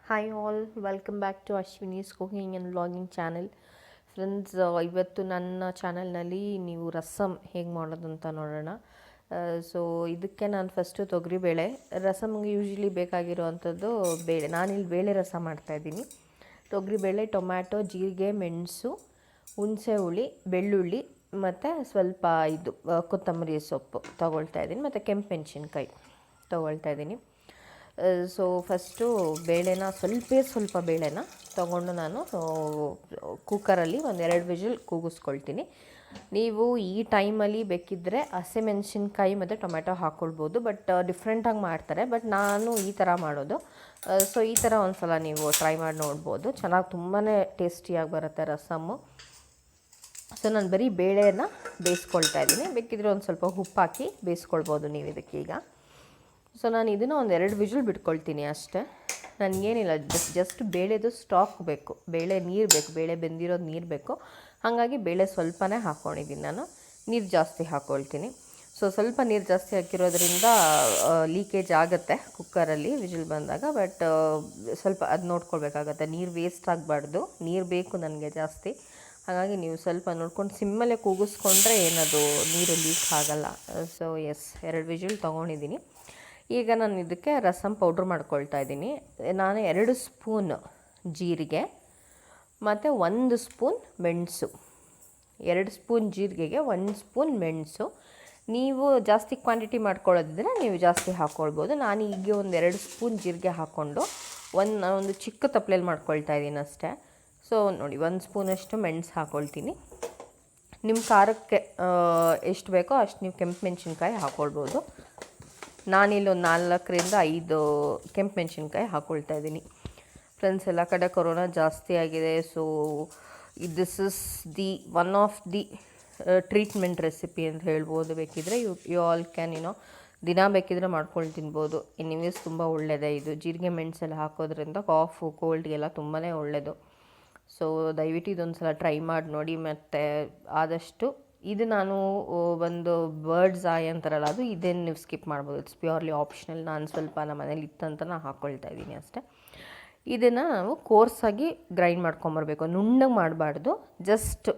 Hi all, welcome back to Ashwini's cooking and vlogging channel. Friends, ಇವತ್ತು ನನ್ನ ಚಾನಲ್ನಲ್ಲಿ ನೀವು ರಸಮ್ ಹೇಗೆ ಮಾಡೋದು ಅಂತ ನೋಡೋಣ. ಸೊ ಇದಕ್ಕೆ ನಾನು ಫಸ್ಟು ತೊಗರಿಬೇಳೆ ರಸಮ್ಗೆ ಯೂಶ್ವಲಿ ಬೇಕಾಗಿರೋವಂಥದ್ದು ಬೇಳೆ. ನಾನಿಲ್ಲಿ ಬೇಳೆ ರಸ ಮಾಡ್ತಾಯಿದ್ದೀನಿ. ತೊಗರಿಬೇಳೆ, ಟೊಮ್ಯಾಟೊ, ಜೀರಿಗೆ, ಮೆಣಸು, ಹುಣಸೆ ಹುಳಿ, ಬೆಳ್ಳುಳ್ಳಿ ಮತ್ತು ಸ್ವಲ್ಪ ಕೊತ್ತಂಬರಿ ಸೊಪ್ಪು ತೊಗೊಳ್ತಾ ಇದ್ದೀನಿ, ಮತ್ತು ಕೆಂಪು ಮೆಣಸಿನ್ಕಾಯಿ ತೊಗೊಳ್ತಾ ಇದ್ದೀನಿ. ಸೊ ಫಸ್ಟು ಬೇಳೆನ ಸ್ವಲ್ಪ ಬೇಳೆನ ತೊಗೊಂಡು ನಾನು ಕುಕ್ಕರಲ್ಲಿ 2 ವಿಜಿಲ್ ಕೂಗಿಸ್ಕೊಳ್ತೀನಿ. ನೀವು ಈ ಟೈಮಲ್ಲಿ ಬೇಕಿದ್ದರೆ ಹಸಿಮೆಣಸಿನ್ಕಾಯಿ ಮತ್ತು ಟೊಮೆಟೊ ಹಾಕ್ಕೊಳ್ಬೋದು, ಬಟ್ ಡಿಫ್ರೆಂಟಾಗಿ ಮಾಡ್ತಾರೆ. ಬಟ್ ನಾನು ಈ ಥರ ಮಾಡೋದು. ಸೊ ಈ ಥರ ಒಂದು ಸಲ ನೀವು ಟ್ರೈ ಮಾಡಿ ನೋಡ್ಬೋದು, ಚೆನ್ನಾಗಿ ತುಂಬಾ ಟೇಸ್ಟಿಯಾಗಿ ಬರುತ್ತೆ ರಸಮ್ಮು. ಸೊ ನಾನು ಬರೀ ಬೇಳೆನ ಬೇಯಿಸ್ಕೊಳ್ತಾ ಇದ್ದೀನಿ. ಬೇಕಿದ್ರೆ ಒಂದು ಸ್ವಲ್ಪ ಉಪ್ಪು ಹಾಕಿ ಬೇಯಿಸ್ಕೊಳ್ಬೋದು ನೀವು ಇದಕ್ಕೀಗ. ಸೊ ನಾನು ಇದನ್ನು 2 ವಿಜಿಲ್ ಬಿಟ್ಕೊಳ್ತೀನಿ ಅಷ್ಟೇ. ನನಗೇನಿಲ್ಲ, ಜಸ್ಟ್ ಬೇಳೆದು ಸ್ಟಾಕ್ ಬೇಕು, ಬೇಳೆ ನೀರು ಬೇಕು, ಬೇಳೆ ಬೆಂದಿರೋದು ನೀರು ಬೇಕು. ಹಾಗಾಗಿ ಬೇಳೆ ಸ್ವಲ್ಪನೇ ಹಾಕ್ಕೊಂಡಿದ್ದೀನಿ ನಾನು, ನೀರು ಜಾಸ್ತಿ ಹಾಕ್ಕೊಳ್ತೀನಿ. ಸೊ ಸ್ವಲ್ಪ ನೀರು ಜಾಸ್ತಿ ಹಾಕಿರೋದ್ರಿಂದ ಲೀಕೇಜ್ ಆಗುತ್ತೆ ಕುಕ್ಕರಲ್ಲಿ ವಿಜಿಲ್ ಬಂದಾಗ. ಬಟ್ ಸ್ವಲ್ಪ ಅದು ನೋಡ್ಕೊಳ್ಬೇಕಾಗತ್ತೆ, ನೀರು ವೇಸ್ಟ್ ಆಗಬಾರ್ದು, ನೀರು ಬೇಕು ನನಗೆ ಜಾಸ್ತಿ. ಹಾಗಾಗಿ ನೀವು ಸ್ವಲ್ಪ ನೋಡ್ಕೊಂಡು ಸಿಮ್ಮಲ್ಲೇ ಕೂಗಿಸ್ಕೊಂಡ್ರೆ ಏನದು ನೀರು ಲೀಕ್ ಆಗಲ್ಲ. ಸೊ 2 ವಿಜಿಲ್ ತೊಗೊಂಡಿದ್ದೀನಿ. ಈಗ ನಾನು ಇದಕ್ಕೆ ರಸಮ್ ಪೌಡ್ರ್ ಮಾಡ್ಕೊಳ್ತಾ ಇದ್ದೀನಿ. ನಾನು 2 ಸ್ಪೂನ್ ಜೀರಿಗೆ ಮತ್ತು 1 ಸ್ಪೂನ್ ಮೆಣಸು. 2 ಸ್ಪೂನ್ ಜೀರಿಗೆಗೆ 1 ಸ್ಪೂನ್ ಮೆಣಸು. ನೀವು ಜಾಸ್ತಿ ಕ್ವಾಂಟಿಟಿ ಮಾಡ್ಕೊಳ್ಳೋದಿದ್ರೆ ನೀವು ಜಾಸ್ತಿ ಹಾಕ್ಕೊಳ್ಬೋದು. ನಾನು ಈಗ 2 ಸ್ಪೂನ್ ಜೀರಿಗೆ ಹಾಕ್ಕೊಂಡು ಒಂದು ಚಿಕ್ಕ ತಪ್ಪಲೆಯಲ್ಲಿ ಮಾಡ್ಕೊಳ್ತಾ ಇದ್ದೀನಿ ಅಷ್ಟೇ. ಸೊ ನೋಡಿ, 1 ಸ್ಪೂನಷ್ಟು ಮೆಣಸು ಹಾಕ್ಕೊಳ್ತೀನಿ. ನಿಮ್ಮ ಖಾರಕ್ಕೆ ಎಷ್ಟು ಬೇಕೋ ಅಷ್ಟು ನೀವು ಕೆಂಪು ಮೆಣಸಿನ್ಕಾಯಿ ಹಾಕ್ಕೊಳ್ಬೋದು. ನಾನಿಲ್ಲಿ 4ರಿಂದ 5 ಕೆಂಪು ಮೆಣಸಿನ್ಕಾಯಿ ಹಾಕ್ಕೊಳ್ತಾ ಇದ್ದೀನಿ. ಫ್ರೆಂಡ್ಸ್, ಎಲ್ಲ ಕಡೆ ಕೊರೋನಾ ಜಾಸ್ತಿ ಆಗಿದೆ. So this is one of the treatment recipe ಅಂತ ಹೇಳ್ಬೋದು. ಬೇಕಿದ್ರೆ ಯು ಆಲ್ ಕ್ಯಾನ್ ದಿನ ಬೇಕಿದ್ರೆ ಮಾಡ್ಕೊಂಡು ತಿನ್ಬೋದು. ಎನಿವೇಸ್ ತುಂಬ ಒಳ್ಳೆಯದೇ ಇದು. ಜೀರಿಗೆ ಮೆಣಸೆಲ್ಲ ಹಾಕೋದ್ರಿಂದ ಕಾಫು ಕೋಲ್ಡ್ಗೆಲ್ಲ ತುಂಬಾ ಒಳ್ಳೆಯದು. ಸೊ ದಯವಿಟ್ಟು ಇದೊಂದು ಸಲ ಟ್ರೈ ಮಾಡಿ ನೋಡಿ. ಮತ್ತು ಆದಷ್ಟು ಇದು ನಾನು ಒಂದು ಬರ್ಡ್ಸ್ ಐ ಅಂತಾರಲ್ಲ, ಅದು ಇದೇನು ನೀವು ಸ್ಕಿಪ್ ಮಾಡ್ಬೋದು. It's purely optional. ನಾನು ಸ್ವಲ್ಪ ನಮ್ಮ ಮನೇಲಿ ಇತ್ತಂತ ನಾನು ಹಾಕ್ಕೊಳ್ತಾ ಇದ್ದೀನಿ ಅಷ್ಟೇ. ಇದನ್ನು ನಾವು ಕೋರ್ಸಾಗಿ ಗ್ರೈಂಡ್ ಮಾಡ್ಕೊಂಬರ್ಬೇಕು, ನುಣ್ಣಗೆ ಮಾಡಬಾರ್ದು. ಜಸ್ಟ್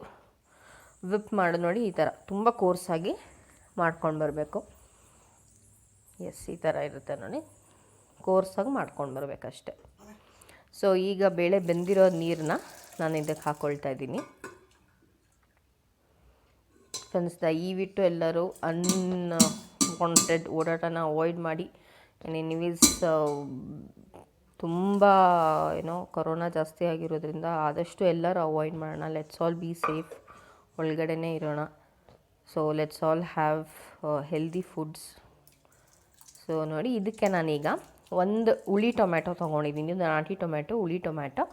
ವಿಪ್ ಮಾಡೋದು ನೋಡಿ, ಈ ಥರ ತುಂಬ ಕೋರ್ಸಾಗಿ ಮಾಡ್ಕೊಂಡು ಬರಬೇಕು. ಈ ಥರ ಇರುತ್ತೆ ನೋಡಿ, ಕೋರ್ಸಾಗಿ ಮಾಡ್ಕೊಂಡು ಬರಬೇಕಷ್ಟೆ. ಸೊ ಈಗ ಬೇಳೆ ಬೆಂದಿರೋ ನೀರನ್ನ ನಾನು ಇದಕ್ಕೆ ಹಾಕ್ಕೊಳ್ತಾ ಇದ್ದೀನಿ. ಫ್ರೆಂಡ್ಸ್, ದಯವಿಟ್ಟು ಎಲ್ಲರೂ ಅನ್ವಾಂಟೆಡ್ ಓಡಾಟನ ಅವಾಯ್ಡ್ ಮಾಡಿ. ಎನಿವೇಸ್ ತುಂಬ ಕೊರೋನಾ ಜಾಸ್ತಿ ಆಗಿರೋದ್ರಿಂದ ಆದಷ್ಟು ಎಲ್ಲರೂ ಅವಾಯ್ಡ್ ಮಾಡೋಣ. ಲೆಟ್ಸ್ ಆಲ್ ಬಿ ಸೇಫ್, ಒಳಗಡೆನೇ ಇರೋಣ. So let's all have healthy foods. So ನೋಡಿ, ಇದಕ್ಕೆ ನಾನೀಗ 1 ಹುಳಿ ಟೊಮ್ಯಾಟೊ ತೊಗೊಂಡಿದ್ದೀನಿ. ನಾಟಿ ಟೊಮ್ಯಾಟೊ, ಹುಳಿ ಟೊಮ್ಯಾಟೊ.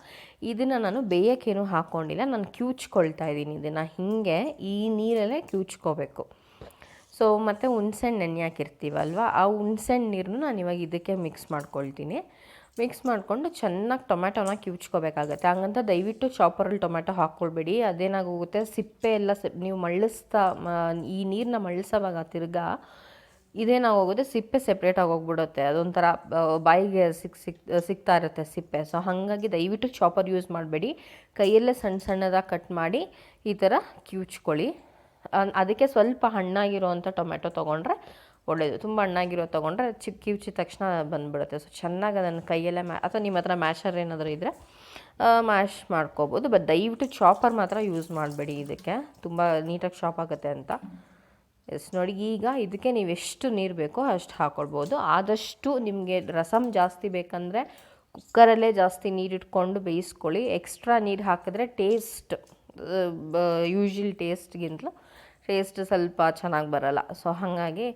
ಇದನ್ನು ನಾನು ಬೇಯೋಕ್ಕೇನು ಹಾಕ್ಕೊಂಡಿಲ್ಲ, ನಾನು ಕ್ಯೂಚ್ಕೊಳ್ತಾ ಇದ್ದೀನಿ. ಇದನ್ನು ಹೀಗೆ ಈ ನೀರಲ್ಲೇ ಕ್ಯೂಚ್ಕೋಬೇಕು. ಸೊ ಮತ್ತು ಹುಣ್ಸೆಹಣ್ಣು ನೆನೆ ಹಾಕಿರ್ತೀವಲ್ವ, ಆ ಹುಣ್ಸೆಹಣ್ಣು ನೀರನ್ನು ನಾನು ಇವಾಗ ಇದಕ್ಕೆ ಮಿಕ್ಸ್ ಮಾಡ್ಕೊಳ್ತೀನಿ. ಮಿಕ್ಸ್ ಮಾಡಿಕೊಂಡು ಚೆನ್ನಾಗಿ ಟೊಮ್ಯಾಟೊನ ಕ್ಯೂಚ್ಕೋಬೇಕಾಗತ್ತೆ. ಹಂಗಂತ ದಯವಿಟ್ಟು ಚಾಪರಲ್ಲಿ ಟೊಮ್ಯಾಟೊ ಹಾಕ್ಕೊಳ್ಬೇಡಿ. ಅದೇನಾಗೋಗುತ್ತೆ, ಸಿಪ್ಪೆ ಎಲ್ಲ ನೀವು ಮಳ್ಳಿಸ್ತಾ ಈ ನೀರನ್ನ ಮಳ್ಳಿಸೋವಾಗ ತಿರ್ಗಾ ಇದೇನಾಗೋಗುತ್ತೆ, ಸಿಪ್ಪೆ ಸೆಪ್ರೇಟಾಗಿ ಹೋಗ್ಬಿಡುತ್ತೆ. ಅದೊಂಥರ ಬಾಯಿಗೆ ಸಿಗ್ತಾ ಇರುತ್ತೆ ಸಿಪ್ಪೆ. ಸೊ ಹಾಗಾಗಿ ದಯವಿಟ್ಟು ಚಾಪರ್ ಯೂಸ್ ಮಾಡಬೇಡಿ. ಕೈಯಲ್ಲೇ ಸಣ್ಣದಾಗಿ ಕಟ್ ಮಾಡಿ ಈ ಥರ ಕ್ಯೂಚ್ಕೊಳ್ಳಿ. ಅದಕ್ಕೆ ಸ್ವಲ್ಪ ಹಣ್ಣಾಗಿರೋವಂಥ ಟೊಮೆಟೊ ತೊಗೊಂಡ್ರೆ ಒಳ್ಳೆಯದು. ತುಂಬ ಹಣ್ಣಾಗಿರೋ ತೊಗೊಂಡ್ರೆ ಕ್ಯೂಚಿದ ತಕ್ಷಣ ಬಂದುಬಿಡುತ್ತೆ. ಸೊ ಚೆನ್ನಾಗಿ ಅದನ್ನು ಕೈಯಲ್ಲೇ ಅಥವಾ ನಿಮ್ಮ ಹತ್ರ ಮ್ಯಾಶರ್ ಏನಾದರೂ ಇದ್ದರೆ ಮ್ಯಾಶ್ ಮಾಡ್ಕೋಬೋದು. ಬಟ್ ದಯವಿಟ್ಟು ಚಾಪರ್ ಮಾತ್ರ ಯೂಸ್ ಮಾಡಬೇಡಿ, ಇದಕ್ಕೆ ತುಂಬ ನೀಟಾಗಿ ಚಾಪ್ ಆಗುತ್ತೆ ಅಂತ. ನೋಡಿ, ಈಗ ಇದಕ್ಕೆ ನೀವು ಎಷ್ಟು ನೀರು ಬೇಕೋ ಅಷ್ಟು ಹಾಕ್ಕೊಳ್ಬೋದು. ಆದಷ್ಟು ನಿಮಗೆ ರಸಮ್ ಜಾಸ್ತಿ ಬೇಕಂದರೆ ಕುಕ್ಕರಲ್ಲೇ ಜಾಸ್ತಿ ನೀರಿಟ್ಕೊಂಡು ಬೇಯಿಸ್ಕೊಳ್ಳಿ. ಎಕ್ಸ್ಟ್ರಾ ನೀರು ಹಾಕಿದ್ರೆ ಟೇಸ್ಟ್ ಯೂಶ್ವಲ್ ಟೇಸ್ಟ್ಗಿಂತಲೂ ಟೇಸ್ಟ್ ಸ್ವಲ್ಪ ಚೆನ್ನಾಗಿ ಬರೋಲ್ಲ. ಸೊ ಹಾಗಾಗಿ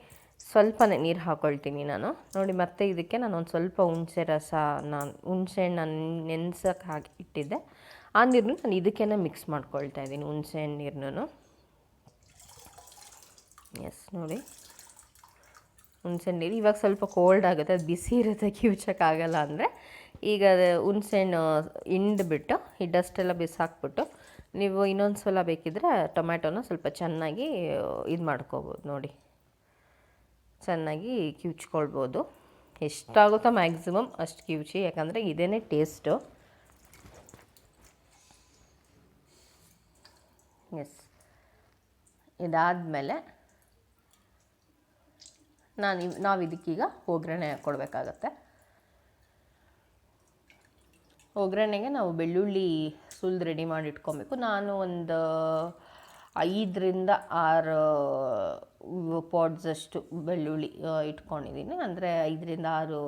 ಸ್ವಲ್ಪನೇ ನೀರು ಹಾಕ್ಕೊಳ್ತೀನಿ ನಾನು. ನೋಡಿ, ಮತ್ತೆ ಇದಕ್ಕೆ ನಾನು ಒಂದು ಸ್ವಲ್ಪ ಹುಣಸೆಹಣ್ಣು ನೆನೆಸೋಕ್ಕೆ ಹಾಕಿ ಇಟ್ಟಿದ್ದೆ. ಆ ನೀರನ್ನು ನಾನು ಇದಕ್ಕೇ ಮಿಕ್ಸ್ ಮಾಡ್ಕೊಳ್ತಾ ಇದ್ದೀನಿ, ಹುಣಸೆಹಣ್ಣು ನೀರನ್ನು. ನೋಡಿ, ಹುಣಸೆಹಣ್ಣು ನೀರು ಇವಾಗ ಸ್ವಲ್ಪ ಕೋಲ್ಡ್ ಆಗುತ್ತೆ, ಅದು ಬಿಸಿ ಇರುತ್ತೆ, ಕಿವುಚಕ್ಕಾಗಲ್ಲ ಅಂದರೆ ಈಗ ಹುಣಸೆಹಣ್ಣು ಹಿಂಡ್ಬಿಟ್ಟು ಈ ಡಸ್ಟೆಲ್ಲ ಬಿಸಾಕ್ಬಿಟ್ಟು ನೀವು ಇನ್ನೊಂದು ಸಲ ಬೇಕಿದ್ದರೆ ಟೊಮ್ಯಾಟೊನ ಸ್ವಲ್ಪ ಚೆನ್ನಾಗಿ ಇದು ಮಾಡ್ಕೋಬೋದು. ನೋಡಿ, ಚೆನ್ನಾಗಿ ಕಿವುಚ್ಕೊಳ್ಬೋದು. ಎಷ್ಟಾಗುತ್ತೋ ಮ್ಯಾಕ್ಸಿಮಮ್ ಅಷ್ಟು ಕಿವುಚಿ, ಯಾಕಂದರೆ ಇದೇ ಟೇಸ್ಟು. ಎಸ್, ಇದಾದಮೇಲೆ ನಾವು ಇದಕ್ಕೀಗ ಒಗ್ಗರಣೆ ಕೊಡಬೇಕಾಗತ್ತೆ. ಒಗ್ಗರಣೆಗೆ ನಾವು ಬೆಳ್ಳುಳ್ಳಿ ಸುಲಿದು ರೆಡಿ ಮಾಡಿ ಇಟ್ಕೊಬೇಕು. ನಾನು ಒಂದು 5 ರಿಂದ 6 ಪಾಡ್ಸಷ್ಟು ಬೆಳ್ಳುಳ್ಳಿ ಇಟ್ಕೊಂಡಿದ್ದೀನಿ. ಅಂದರೆ 5 ರಿಂದ 6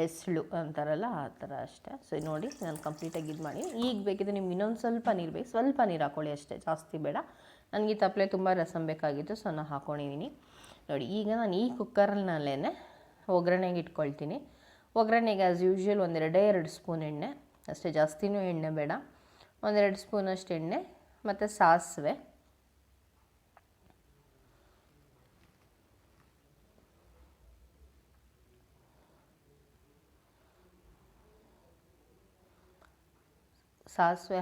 ಎಸಳು ಅಂತಾರಲ್ಲ ಆ ಥರ ಅಷ್ಟೇ. ಸೊ ನೋಡಿ, ನಾನು ಕಂಪ್ಲೀಟಾಗಿ ಇದು ಮಾಡಿ. ಈಗ ಬೇಕಿದ್ರೆ ನಿಮ್ಗೆ ಇನ್ನೊಂದು ಸ್ವಲ್ಪ ನೀರು ಬೇಕು, ಸ್ವಲ್ಪ ನೀರು ಹಾಕ್ಕೊಳ್ಳಿ ಅಷ್ಟೇ, ಜಾಸ್ತಿ ಬೇಡ. ನನಗೆ ಈ ತಪ್ಪಲೆ ತುಂಬ ರಸಮ್ ಬೇಕಾಗಿತ್ತು, ಸೊ ನಾನು ಹಾಕ್ಕೊಂಡಿದ್ದೀನಿ. ನೋಡಿ, ಈಗ ನಾನು ಈ ಕುಕ್ಕರ್ನಲ್ಲೇ ಒಗ್ಗರಣೆಗೆ ಇಟ್ಕೊಳ್ತೀನಿ. ಒಗ್ಗರಣೆಗೆ ಆ್ಯಸ್ ಯೂಶ್ವಲ್ 2 ಸ್ಪೂನ್ ಎಣ್ಣೆ ಅಷ್ಟೇ, ಜಾಸ್ತಿನೂ ಎಣ್ಣೆ ಬೇಡ. 2 ಸ್ಪೂನಷ್ಟು ಎಣ್ಣೆ ಮತ್ತು ಸಾಸಿವೆ,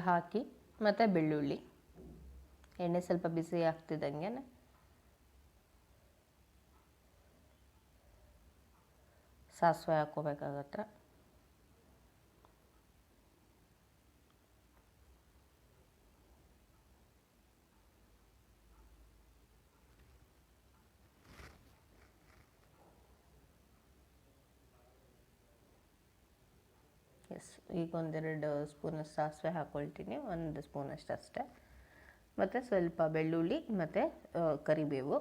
ಹಾಕಿ ಮತ್ತು ಬೆಳ್ಳುಳ್ಳಿ. ಎಣ್ಣೆ ಸ್ವಲ್ಪ ಬಿಸಿ ಆಗ್ತಿದ್ದಂಗೆ ಸಾಸಿವೆ ಹಾಕ್ಕೋಬೇಕಾಗತ್ತೆ. ಎಸ್, ಈಗ 1-2 ಸ್ಪೂನಷ್ಟು ಸಾಸಿವೆ ಹಾಕ್ಕೊಳ್ತೀನಿ, 1 ಸ್ಪೂನಷ್ಟು ಅಷ್ಟೇ. ಮತ್ತು ಸ್ವಲ್ಪ ಬೆಳ್ಳುಳ್ಳಿ ಮತ್ತು ಕರಿಬೇವು.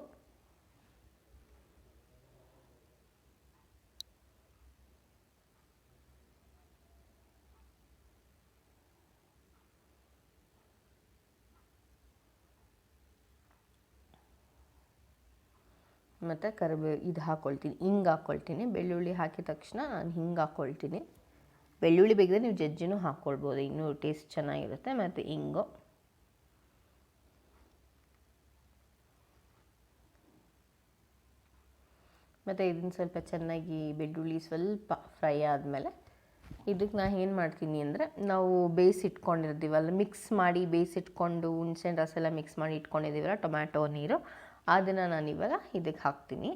ಮತ್ತು ಕರಿಬೇವು ಇದು ಹಾಕ್ಕೊಳ್ತೀನಿ, ಹಿಂಗೆ ಹಾಕ್ಕೊಳ್ತೀನಿ. ಬೆಳ್ಳುಳ್ಳಿ ಹಾಕಿದ ತಕ್ಷಣ ನಾನು ಹಿಂಗೆ ಹಾಕ್ಕೊಳ್ತೀನಿ. ಬೆಳ್ಳುಳ್ಳಿ ಬೇಕಿದ್ರೆ ನೀವು ಜಜ್ಜಿನೂ ಹಾಕ್ಕೊಳ್ಬೋದು, ಇನ್ನೂ ಟೇಸ್ಟ್ ಚೆನ್ನಾಗಿರುತ್ತೆ. ಮತ್ತು ಹಿಂಗು, ಮತ್ತು ಇದನ್ನು ಸ್ವಲ್ಪ ಚೆನ್ನಾಗಿ ಬೆಳ್ಳುಳ್ಳಿ ಸ್ವಲ್ಪ ಫ್ರೈ ಆದಮೇಲೆ ಇದಕ್ಕೆ ನಾನು ಏನು ಮಾಡ್ತೀನಿ ಅಂದರೆ, ನಾವು ಬೇಯಿಸಿಟ್ಕೊಂಡಿರ್ತೀವಲ್ಲ, ಮಿಕ್ಸ್ ಮಾಡಿ ಬೇಯಿಸಿಟ್ಕೊಂಡು ಹುಣ್ಸೆಹಣ್ಣು ರಸ ಎಲ್ಲ ಮಿಕ್ಸ್ ಮಾಡಿ ಇಟ್ಕೊಂಡಿದ್ದೀವಲ್ಲ, ಟೊಮ್ಯಾಟೊ ನೀರು, ಅದನ್ನು ನಾನು ಇವಾಗ ಇದಕ್ಕೆ ಹಾಕ್ತೀನಿ.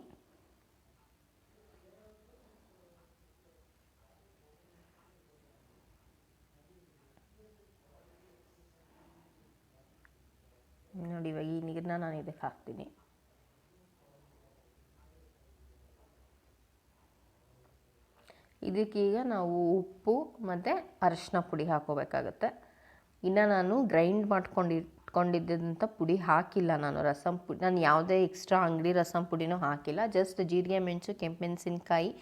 ನೋಡಿ, ಇವಾಗ ಈ ನೀರನ್ನ ನಾನು ಇದಕ್ಕೆ ಹಾಕ್ತೀನಿ. ಇದಕ್ಕೀಗ ನಾವು ಉಪ್ಪು ಮತ್ತು ಅರಿಶಿನ ಪುಡಿ ಹಾಕೋಬೇಕಾಗತ್ತೆ. ಇನ್ನು ನಾನು ಗ್ರೈಂಡ್ ಇಟ್ಕೊಂಡಿದ್ದಂಥ ಪುಡಿ ಹಾಕಿಲ್ಲ, ನಾನು ರಸಮ್ ಪುಡಿ, ನಾನು ಯಾವುದೇ ಎಕ್ಸ್ಟ್ರಾ ಅಂಗಡಿ ರಸಮ್ ಪುಡಿನೂ ಹಾಕಿಲ್ಲ. ಜಸ್ಟ್ ಜೀರಿಗೆ, ಮೆಣಸು, ಕೆಂಪು ಮೆಣಸಿನ್ಕಾಯಿ,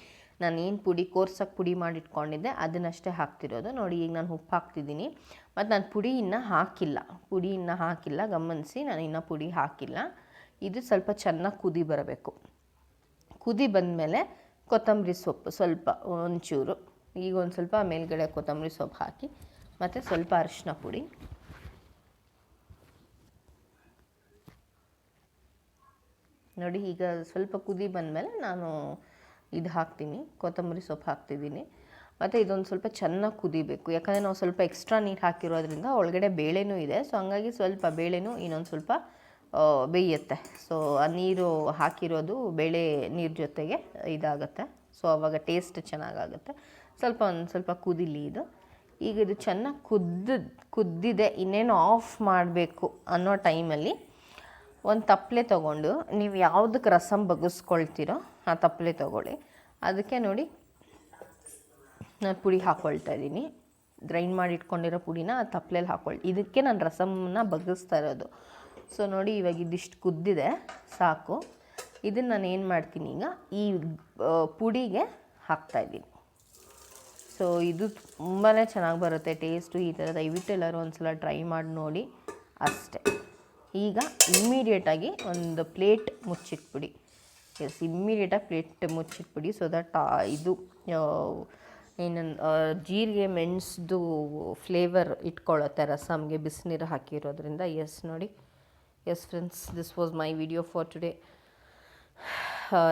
ನಾನು ಏನು ಪುಡಿ ಕೋರ್ಸಾಗಿ ಪುಡಿ ಮಾಡಿಟ್ಕೊಂಡಿದ್ದೆ ಅದನ್ನಷ್ಟೇ ಹಾಕ್ತಿರೋದು. ನೋಡಿ, ಈಗ ನಾನು ಉಪ್ಪು ಹಾಕ್ತಿದ್ದೀನಿ. ಮತ್ತು ನಾನು ಪುಡಿ ಇನ್ನೂ ಹಾಕಿಲ್ಲ, ಗಮನಿಸಿ, ನಾನು ಇನ್ನೂ ಪುಡಿ ಹಾಕಿಲ್ಲ. ಇದು ಸ್ವಲ್ಪ ಚೆನ್ನಾಗಿ ಕುದಿ ಬರಬೇಕು. ಕುದಿ ಬಂದಮೇಲೆ ಕೊತ್ತಂಬರಿ ಸೊಪ್ಪು ಸ್ವಲ್ಪ ಒಂಚೂರು, ಈಗ ಒಂದು ಸ್ವಲ್ಪ ಮೇಲ್ಗಡೆ ಕೊತ್ತಂಬರಿ ಸೊಪ್ಪು ಹಾಕಿ, ಮತ್ತು ಸ್ವಲ್ಪ ಅರಿಶಿನ ಪುಡಿ, ನೋಡಿ. ಈಗ ಸ್ವಲ್ಪ ಕುದಿ ಬಂದಮೇಲೆ ನಾನು ಇದು ಹಾಕ್ತೀನಿ, ಕೊತ್ತಂಬರಿ ಸೊಪ್ಪು ಹಾಕ್ತಿದ್ದೀನಿ. ಮತ್ತು ಇದೊಂದು ಸ್ವಲ್ಪ ಚೆನ್ನಾಗಿ ಕುದಿಬೇಕು, ಯಾಕಂದರೆ ನಾವು ಸ್ವಲ್ಪ ಎಕ್ಸ್ಟ್ರಾ ನೀರು ಹಾಕಿರೋದ್ರಿಂದ ಒಳಗಡೆ ಬೇಳೆನೂ ಇದೆ. ಸೊ ಹಂಗಾಗಿ ಸ್ವಲ್ಪ ಬೇಳೆನೂ ಇನ್ನೊಂದು ಸ್ವಲ್ಪ ಬೇಯುತ್ತೆ. ಸೊ ಆ ನೀರು ಹಾಕಿರೋದು ಬೇಳೆ ನೀರು ಜೊತೆಗೆ ಇದಾಗುತ್ತೆ. ಸೊ ಆವಾಗ ಟೇಸ್ಟ್ ಚೆನ್ನಾಗಾಗುತ್ತೆ. ಒಂದು ಸ್ವಲ್ಪ ಕುದಿಲಿ ಇದು. ಈಗ ಇದು ಚೆನ್ನಾಗಿ ಕುದ್ದಿದೆ, ಇನ್ನೇನು ಆಫ್ ಮಾಡಬೇಕು ಅನ್ನೋ ಟೈಮಲ್ಲಿ ಒಂದು ತಪ್ಪಲೆ ತೊಗೊಂಡು, ನೀವು ಯಾವುದಕ್ಕೆ ರಸಮ್ ಬಗ್ಗಿಸ್ಕೊಳ್ತೀರೋ ಆ ತಪ್ಪಲೆ ತೊಗೊಳ್ಳಿ. ಅದಕ್ಕೆ ನೋಡಿ, ನಾನು ಪುಡಿ ಹಾಕ್ಕೊಳ್ತಾ ಇದ್ದೀನಿ, ಗ್ರೈಂಡ್ ಮಾಡಿ ಇಟ್ಕೊಂಡಿರೋ ಪುಡಿನ ಆ ತಪ್ಪಲೆಯಲ್ಲಿ ಹಾಕ್ಕೊಳ್ಳಿ. ಇದಕ್ಕೆ ನಾನು ರಸಮನ್ನ ಬಗ್ಗಿಸ್ತಾ ಇರೋದು. ಸೊ ನೋಡಿ, ಇವಾಗ ಇದಿಷ್ಟು ಕುದ್ದಿದೆ, ಸಾಕು. ಇದನ್ನು ನಾನು ಏನು ಮಾಡ್ತೀನಿ, ಈಗ ಈ ಪುಡಿಗೆ ಹಾಕ್ತಾಯಿದ್ದೀನಿ. ಸೊ ಇದು ತುಂಬಾ ಚೆನ್ನಾಗಿ ಬರುತ್ತೆ ಟೇಸ್ಟು. ಈ ಥರ ದಯವಿಟ್ಟು ಎಲ್ಲರೂ ಒಂದು ಸಲ ಟ್ರೈ ಮಾಡಿ ನೋಡಿ ಅಷ್ಟೇ. ಈಗ ಇಮ್ಮಿಡಿಯೇಟಾಗಿ ಒಂದು ಪ್ಲೇಟ್ ಮುಚ್ಚಿಟ್ಬಿಡಿ. ಇಮ್ಮಿಡಿಯೇಟಾಗಿ ಪ್ಲೇಟ್ ಮುಚ್ಚಿಟ್ಬಿಡಿ, ಸೊ ದಟ್ ಇದು ಜೀರಿಗೆ ಮೆಣಸ್ದು ಫ್ಲೇವರ್ ಇಟ್ಕೊಳ್ಳುತ್ತೆ ರಸಮ್ಗೆ, ಬಿಸಿನೀರು ಹಾಕಿರೋದ್ರಿಂದ. ನೋಡಿ, friends, this was my video for today,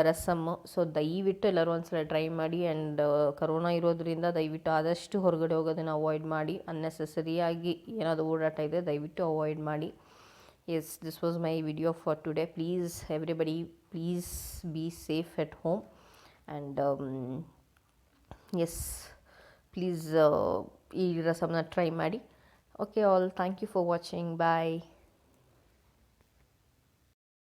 rasam. So ದಯವಿಟ್ಟು ಎಲ್ಲರೂ ಒಂದ್ಸಲ ಟ್ರೈ ಮಾಡಿ. ಆ್ಯಂಡ್ ಕರೋನಾ ಇರೋದ್ರಿಂದ ದಯವಿಟ್ಟು ಆದಷ್ಟು ಹೊರಗಡೆ ಹೋಗೋದನ್ನು ಅವಾಯ್ಡ್ ಮಾಡಿ. ಅನ್ನೆಸೆಸರಿಯಾಗಿ ಏನಾದರೂ ಓಡಾಟ ಇದೆ ದಯವಿಟ್ಟು ಅವಾಯ್ಡ್ ಮಾಡಿ. This was my video for today. Please everybody, please be safe at home. And yes please ಈ ರಸಮ್ನ ಟ್ರೈ ಮಾಡಿ. Okay all, thank you for watching. Bye.